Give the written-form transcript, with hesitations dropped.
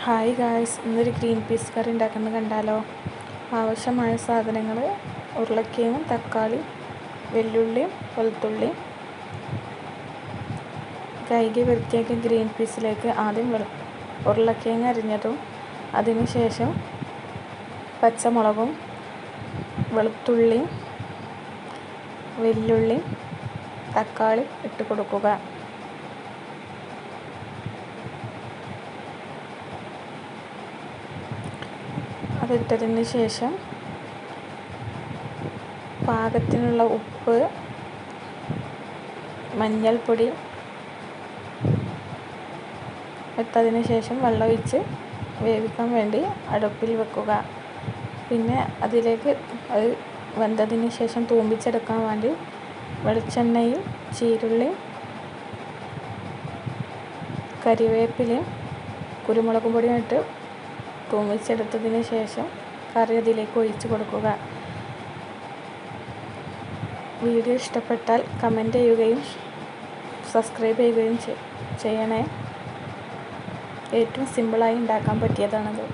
Hi guys, ഇന്നൊരു green peas കറി ഉണ്ടാക്കുന്നത് കണ്ടാലോ. ആവശ്യമായ സാധനങ്ങൾ: ഉരുളക്കിഴങ്ങും തക്കാളി, വെല്ലുള്ളിയും വെളുത്തുള്ളിയും. കഴുകി വൃത്തിയാക്കിയ ഗ്രീൻ പീസിലേക്ക് ആദ്യം ഉരുളക്കിഴങ്ങ് അരിഞ്ഞതും അതിനുശേഷം പച്ചമുളകും വെളുത്തുള്ളിയും വെല്ലുള്ളിയും തക്കാളി ഇട്ട് കൊടുക്കുക. അതിട്ടതിന് ശേഷം പാകത്തിനുള്ള ഉപ്പ്, മഞ്ഞൾപ്പൊടി ഇട്ടതിന് ശേഷം വെള്ളമൊഴിച്ച് വേവിക്കാൻ വേണ്ടി അടുപ്പിൽ വെക്കുക. പിന്നെ അതിലേക്ക് അത് വെന്തതിന് ശേഷം തൂമ്പിച്ചെടുക്കാൻ വേണ്ടി വെളിച്ചെണ്ണയിൽ ചീരുള്ളിയും കരിവേപ്പിലയും കുരുമുളക് പൊടിയും ഇട്ട് തൂമിച്ചെടുത്തതിന് ശേഷം കറി അതിലേക്ക് ഒഴിച്ച് കൊടുക്കുക. വീഡിയോ ഇഷ്ടപ്പെട്ടാൽ കമൻറ്റ് ചെയ്യുകയും സബ്സ്ക്രൈബ് ചെയ്യുകയും ചെയ്യണേ. ഏറ്റവും സിമ്പിളായി ഉണ്ടാക്കാൻ പറ്റിയതാണത്.